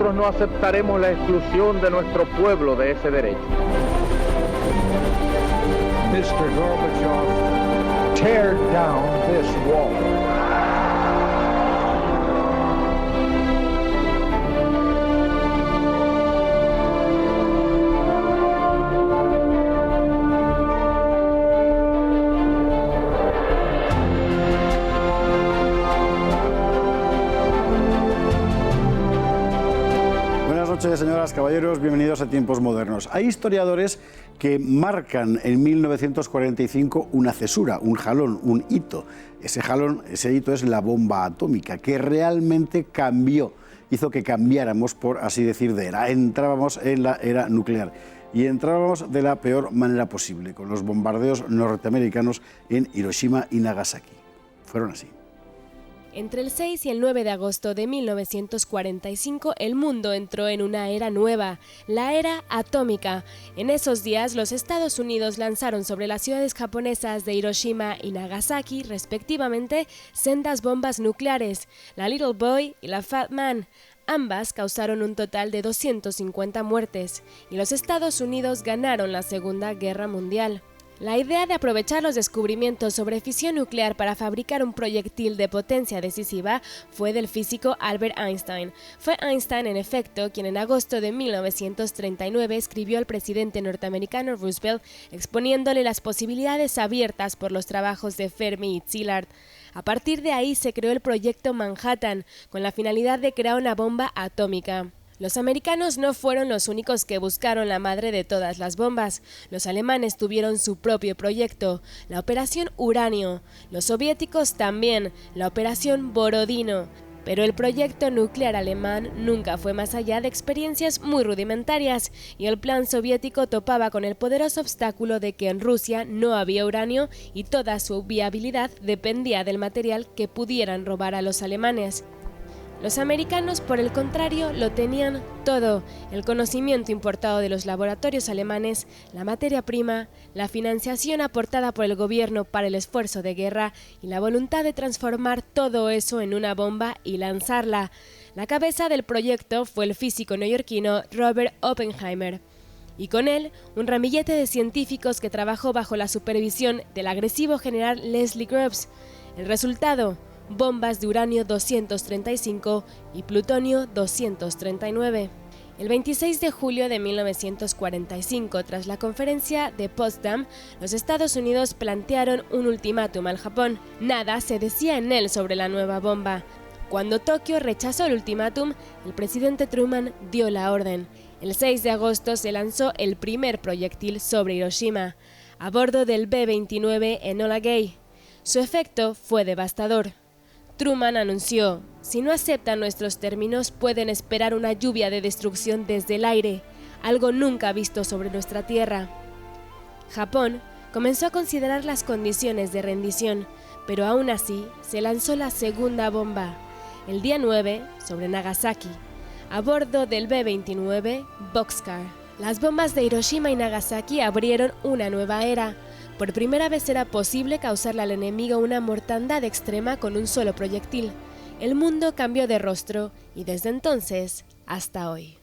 nosotros no aceptaremos la exclusión de nuestro pueblo de ese derecho. Mr. Gorbachev, tear down this wall. Buenas noches, señoras, caballeros, bienvenidos a Tiempos Modernos. Hay historiadores que marcan en 1945 una cesura, un jalón, un hito. Ese jalón, ese hito es la bomba atómica, que realmente cambió, hizo que cambiáramos, por así decir, de era. Entrábamos en la era nuclear y entrábamos de la peor manera posible, con los bombardeos norteamericanos en Hiroshima y Nagasaki. Fueron así. Entre el 6 y el 9 de agosto de 1945, el mundo entró en una era nueva, la era atómica. En esos días, los Estados Unidos lanzaron sobre las ciudades japonesas de Hiroshima y Nagasaki, respectivamente, sendas bombas nucleares, la Little Boy y la Fat Man. Ambas causaron un total de 250 muertes, y los Estados Unidos ganaron la Segunda Guerra Mundial. La idea de aprovechar los descubrimientos sobre fisión nuclear para fabricar un proyectil de potencia decisiva fue del físico Albert Einstein. Fue Einstein, en efecto, quien en agosto de 1939 escribió al presidente norteamericano Roosevelt exponiéndole las posibilidades abiertas por los trabajos de Fermi y Szilard. A partir de ahí se creó el proyecto Manhattan, con la finalidad de crear una bomba atómica. Los americanos no fueron los únicos que buscaron la madre de todas las bombas. Los alemanes tuvieron su propio proyecto, la Operación Uranio. Los soviéticos también, la Operación Borodino. Pero el proyecto nuclear alemán nunca fue más allá de experiencias muy rudimentarias, y el plan soviético topaba con el poderoso obstáculo de que en Rusia no había uranio y toda su viabilidad dependía del material que pudieran robar a los alemanes. Los americanos, por el contrario, lo tenían todo: el conocimiento importado de los laboratorios alemanes, la materia prima, la financiación aportada por el gobierno para el esfuerzo de guerra y la voluntad de transformar todo eso en una bomba y lanzarla. La cabeza del proyecto fue el físico neoyorquino Robert Oppenheimer, y con él un ramillete de científicos que trabajó bajo la supervisión del agresivo general Leslie Groves. El resultado: bombas de uranio 235 y plutonio 239. El 26 de julio de 1945, tras la conferencia de Potsdam, los Estados Unidos plantearon un ultimátum al Japón. Nada se decía en él sobre la nueva bomba. Cuando Tokio rechazó el ultimátum, el presidente Truman dio la orden. El 6 de agosto se lanzó el primer proyectil sobre Hiroshima, a bordo del B-29 Enola Gay. Su efecto fue devastador. Truman anunció: si no aceptan nuestros términos, pueden esperar una lluvia de destrucción desde el aire, algo nunca visto sobre nuestra tierra. Japón comenzó a considerar las condiciones de rendición, pero aún así se lanzó la segunda bomba, el día 9, sobre Nagasaki, a bordo del B-29 Boxcar. Las bombas de Hiroshima y Nagasaki abrieron una nueva era. Por primera vez era posible causarle al enemigo una mortandad extrema con un solo proyectil. El mundo cambió de rostro y desde entonces hasta hoy.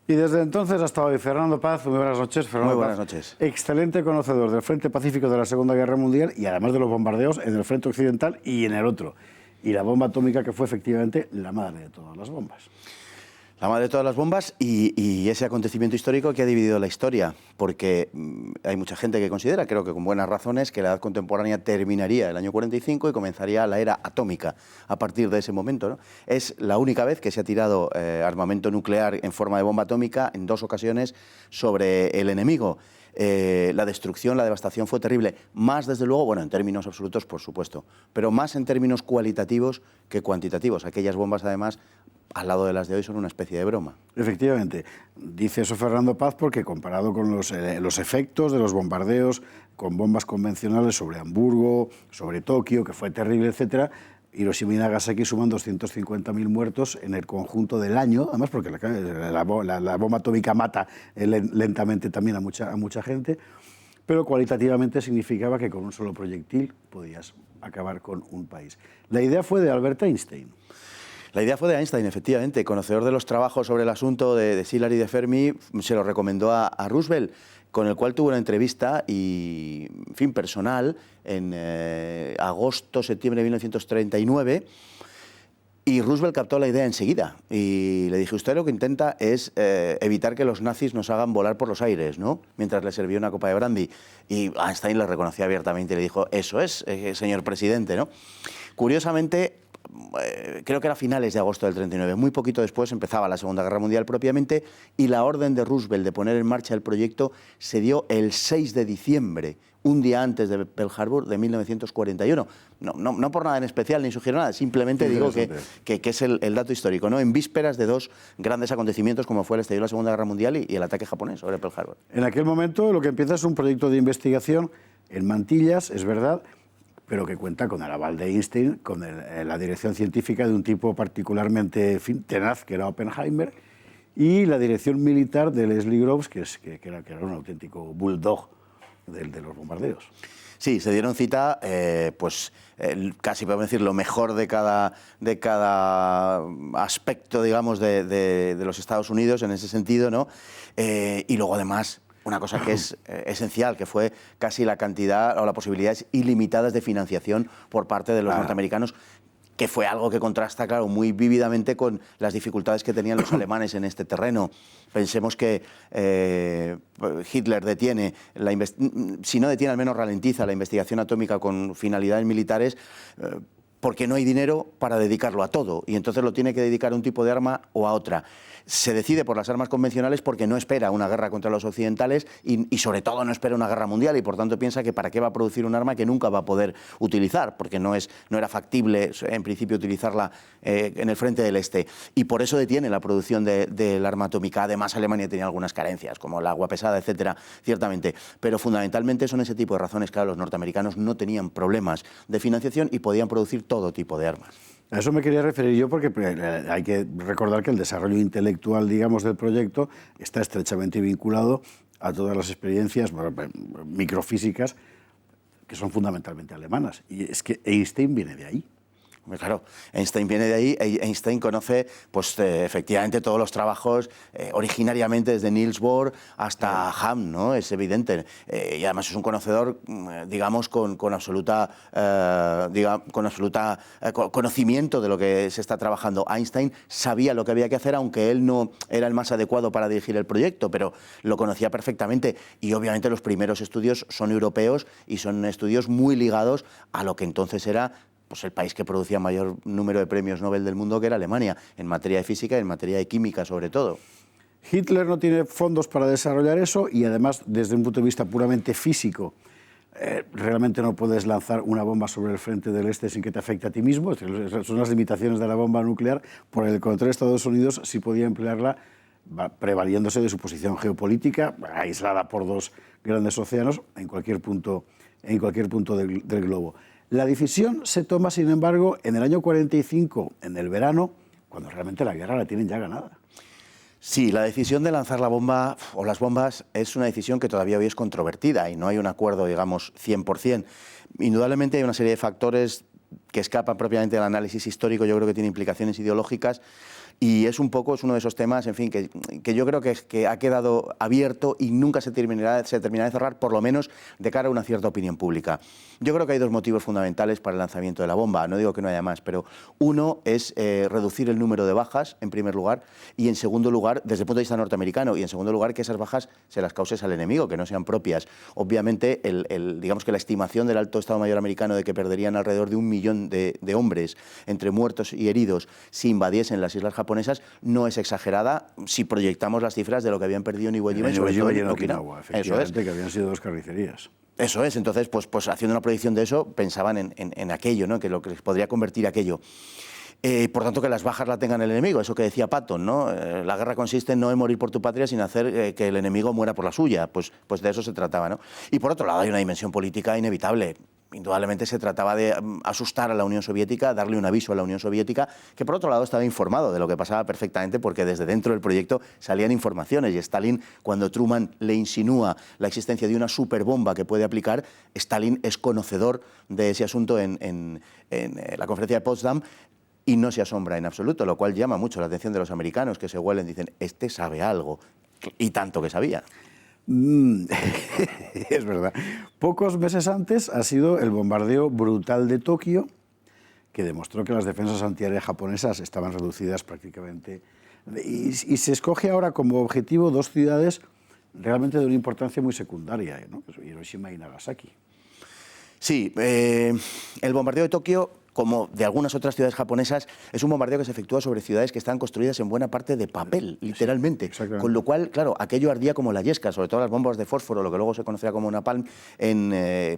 Y desde entonces hasta hoy, Fernando Paz, muy buenas noches. Fernando Muy buenas Paz, noches. excelente conocedor del Frente Pacífico de la Segunda Guerra Mundial y además de los bombardeos en el Frente Occidental y en el otro. Y la bomba atómica, que fue efectivamente la madre de todas las bombas. La madre de todas las bombas y ese acontecimiento histórico que ha dividido la historia, porque hay mucha gente que considera, creo que con buenas razones, que la edad contemporánea terminaría el año 45 y comenzaría la era atómica a partir de ese momento, ¿no? Es la única vez que se ha tirado armamento nuclear en forma de bomba atómica en 2 ocasiones sobre el enemigo. La destrucción, la devastación fue terrible, más desde luego, bueno, en términos absolutos, por supuesto, pero más en términos cualitativos que cuantitativos. Aquellas bombas, además, al lado de las de hoy, son una especie de broma. Efectivamente, dice eso Fernando Paz porque comparado con los efectos de los bombardeos con bombas convencionales sobre Hamburgo, sobre Tokio, que fue terrible, etcétera, Hiroshima y Nagasaki suman 250.000 muertos en el conjunto del año, además porque la bomba atómica mata lentamente también a mucha gente, pero cualitativamente significaba que con un solo proyectil podías acabar con un país. La idea fue de Albert Einstein. La idea fue de Einstein, efectivamente. Conocedor de los trabajos sobre el asunto de Szilard y de Fermi, se lo recomendó a Roosevelt, con el cual tuvo una entrevista y, en fin, personal en agosto-septiembre de 1939. Y Roosevelt captó la idea enseguida y le dije, usted lo que intenta es evitar que los nazis nos hagan volar por los aires, ¿no? Mientras le servía una copa de brandy. Y Einstein le reconoció abiertamente y le dijo, eso es, señor presidente, ¿no? Curiosamente, creo que era a finales de agosto del 39, muy poquito después empezaba la Segunda Guerra Mundial propiamente, y la orden de Roosevelt de poner en marcha el proyecto se dio el 6 de diciembre, un día antes de Pearl Harbor de 1941. No por nada en especial, ni sugiero nada, simplemente digo que es el dato histórico, ¿no? En vísperas de dos grandes acontecimientos como fue el estallido de la Segunda Guerra Mundial y el ataque japonés sobre Pearl Harbor. En aquel momento lo que empieza es un proyecto de investigación en mantillas, es verdad, pero que cuenta con el aval de Einstein, con la dirección científica de un tipo particularmente tenaz, que era Oppenheimer, y la dirección militar de Leslie Groves, que era un auténtico bulldog de los bombardeos. Sí, se dieron cita, casi podemos decir lo mejor de cada aspecto, digamos, de los Estados Unidos en ese sentido, ¿no? Y luego, además, una cosa que es esencial, que fue casi la cantidad o las posibilidades ilimitadas de financiación por parte de los norteamericanos, que fue algo que contrasta, claro, muy vívidamente con las dificultades que tenían los alemanes en este terreno. Pensemos que Hitler detiene, si no detiene, al menos ralentiza la investigación atómica con finalidades militares, porque no hay dinero para dedicarlo a todo, y entonces lo tiene que dedicar a un tipo de arma o a otra. Se decide por las armas convencionales porque no espera una guerra contra los occidentales y sobre todo no espera una guerra mundial, y por tanto piensa que para qué va a producir un arma que nunca va a poder utilizar, porque no era factible en principio utilizarla en el frente del este, y por eso detiene la producción del arma atómica. Además, Alemania tenía algunas carencias, como el agua pesada, etcétera, ciertamente, pero fundamentalmente son ese tipo de razones. Claro, los norteamericanos no tenían problemas de financiación y podían producir todo tipo de armas. A eso me quería referir yo, porque hay que recordar que el desarrollo intelectual, digamos, del proyecto está estrechamente vinculado a todas las experiencias microfísicas que son fundamentalmente alemanas. Y es que Einstein viene de ahí. Claro, Einstein viene de ahí. Einstein conoce, efectivamente, todos los trabajos, originariamente desde Niels Bohr hasta Hahn, ¿no? Es evidente. Y además es un conocedor, digamos, con absoluta conocimiento de lo que se está trabajando. Einstein sabía lo que había que hacer, aunque él no era el más adecuado para dirigir el proyecto, pero lo conocía perfectamente. Y obviamente los primeros estudios son europeos y son estudios muy ligados a lo que entonces era el país que producía mayor número de premios Nobel del mundo, que era Alemania, en materia de física y en materia de química, sobre todo. Hitler no tiene fondos para desarrollar eso, y además, desde un punto de vista puramente físico, realmente no puedes lanzar una bomba sobre el frente del este sin que te afecte a ti mismo. Son las limitaciones de la bomba nuclear. Por el contrario, Estados Unidos sí podía emplearla prevaliéndose de su posición geopolítica, aislada por dos grandes océanos, en cualquier punto del globo. La decisión se toma, sin embargo, en el año 45, en el verano, cuando realmente la guerra la tienen ya ganada. Sí, la decisión de lanzar la bomba o las bombas es una decisión que todavía hoy es controvertida y no hay un acuerdo, digamos, 100%. Indudablemente hay una serie de factores que escapan propiamente del análisis histórico. Yo creo que tiene implicaciones ideológicas. Y es uno de esos temas, en fin, que yo creo que ha quedado abierto y nunca se terminará de cerrar, por lo menos de cara a una cierta opinión pública. Yo creo que hay dos motivos fundamentales para el lanzamiento de la bomba. No digo que no haya más, pero uno es reducir el número de bajas, en primer lugar, y en segundo lugar, desde el punto de vista norteamericano, y en segundo lugar, que esas bajas se las causes al enemigo, que no sean propias. Obviamente, digamos que la estimación del Alto Estado Mayor americano de que perderían alrededor de 1 millón de hombres entre muertos y heridos si invadiesen las islas japonesas no es exagerada si proyectamos las cifras de lo que habían perdido en Iwo Jima y sobre todo en Okinawa. Efectivamente, que habían sido 2 carnicerías. Eso es, entonces, pues haciendo una proyección de eso, pensaban en aquello, ¿no? Que lo que les podría convertir aquello. Por tanto, que las bajas la tengan el enemigo, eso que decía Patton, ¿no? La guerra consiste no en morir por tu patria, sino hacer que el enemigo muera por la suya. Pues de eso se trataba, ¿no? Y por otro lado, hay una dimensión política inevitable. Indudablemente se trataba de asustar a la Unión Soviética, darle un aviso a la Unión Soviética, que por otro lado estaba informado de lo que pasaba perfectamente, porque desde dentro del proyecto salían informaciones, y Stalin, cuando Truman le insinúa la existencia de una superbomba que puede aplicar, Stalin es conocedor de ese asunto en la conferencia de Potsdam. y no se asombra en absoluto, lo cual llama mucho la atención de los americanos, que se huelen y dicen, este sabe algo, y tanto que sabía. Es verdad. Pocos meses antes ha sido el bombardeo brutal de Tokio, que demostró que las defensas antiaéreas japonesas estaban reducidas prácticamente. Y se escoge ahora como objetivo dos ciudades realmente de una importancia muy secundaria, ¿no? Hiroshima y Nagasaki. Sí, el bombardeo de Tokio, como de algunas otras ciudades japonesas, es un bombardeo que se efectúa sobre ciudades que están construidas en buena parte de papel, literalmente. Sí, con lo cual, claro, aquello ardía como la yesca, sobre todo las bombas de fósforo, lo que luego se conocerá como napalm,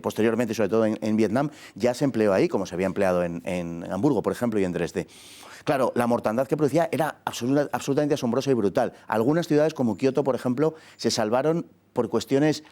posteriormente, sobre todo en Vietnam, ya se empleó ahí, como se había empleado en Hamburgo, por ejemplo, y en Dresde. Claro, la mortandad que producía era absolutamente asombrosa y brutal. Algunas ciudades, como Kioto, por ejemplo, se salvaron por cuestiones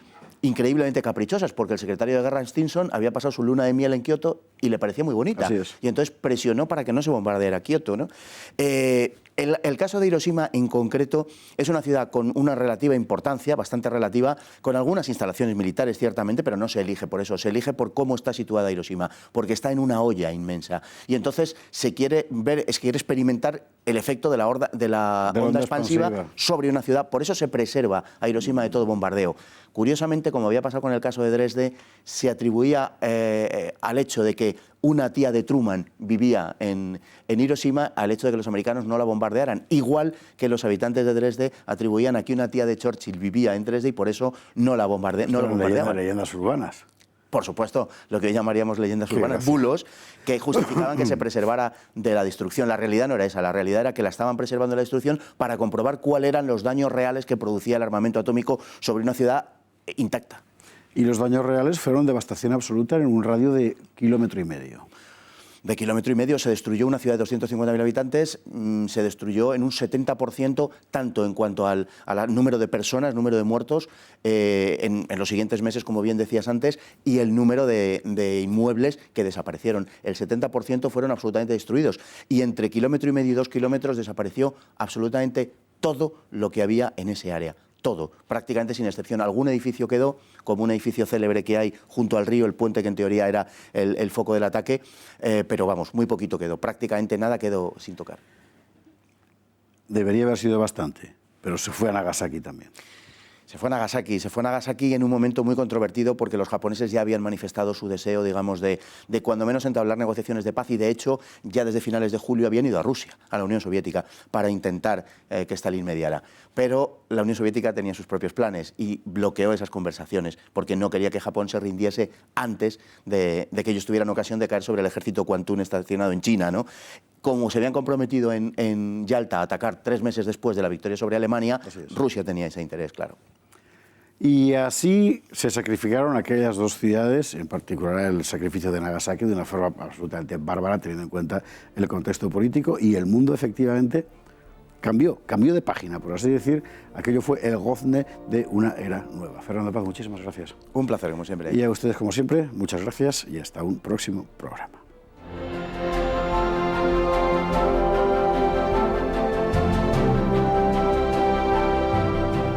increíblemente caprichosas, porque el secretario de Guerra Stinson había pasado su luna de miel en Kioto y le parecía muy bonita. Así es. Y entonces presionó para que no se bombardeara Kioto, ¿no? El caso de Hiroshima en concreto es una ciudad con una relativa importancia, bastante relativa, con algunas instalaciones militares ciertamente, pero no se elige por eso, se elige por cómo está situada Hiroshima, porque está en una olla inmensa. Y entonces se quiere experimentar el efecto de la onda expansiva sobre una ciudad, por eso se preserva a Hiroshima de todo bombardeo. Curiosamente, como había pasado con el caso de Dresde, se atribuía al hecho de que una tía de Truman vivía en Hiroshima al hecho de que los americanos no la bombardearan, igual que los habitantes de Dresde atribuían a que una tía de Churchill vivía en Dresde y por eso no la bombardeaban. Leyendas urbanas. Por supuesto, lo que hoy llamaríamos leyendas urbanas, bulos, que justificaban que se preservara de la destrucción. La realidad no era esa, la realidad era que la estaban preservando de la destrucción para comprobar cuáles eran los daños reales que producía el armamento atómico sobre una ciudad intacta. Y los daños reales fueron devastación absoluta en un radio de 1,5 kilómetros. De 1,5 kilómetros se destruyó una ciudad de 250.000 habitantes, se destruyó en un 70%, tanto en cuanto al número de personas, número de muertos, en los siguientes meses, como bien decías antes, y el número de inmuebles que desaparecieron. El 70% fueron absolutamente destruidos. Y entre 1,5 kilómetros y 2 kilómetros desapareció absolutamente todo lo que había en ese área. Todo, prácticamente sin excepción. Algún edificio quedó, como un edificio célebre que hay junto al río, el puente que en teoría era el foco del ataque, pero vamos, muy poquito quedó, prácticamente nada quedó sin tocar. Debería haber sido bastante, pero se fue a Nagasaki también. Se fue a Nagasaki en un momento muy controvertido porque los japoneses ya habían manifestado su deseo, digamos, de cuando menos entablar negociaciones de paz y de hecho ya desde finales de julio habían ido a Rusia, a la Unión Soviética, para intentar que Stalin mediara. Pero la Unión Soviética tenía sus propios planes y bloqueó esas conversaciones porque no quería que Japón se rindiese antes de que ellos tuvieran ocasión de caer sobre el ejército Kwantung estacionado en China, ¿no? Como se habían comprometido en Yalta a atacar 3 meses después de la victoria sobre Alemania, Rusia tenía ese interés, claro. Y así se sacrificaron aquellas dos ciudades, en particular el sacrificio de Nagasaki, de una forma absolutamente bárbara, teniendo en cuenta el contexto político, y el mundo efectivamente cambió de página, por así decir. Aquello fue el gozne de una era nueva. Fernando Paz, muchísimas gracias. Un placer, como siempre. Y a ustedes, como siempre, muchas gracias y hasta un próximo programa.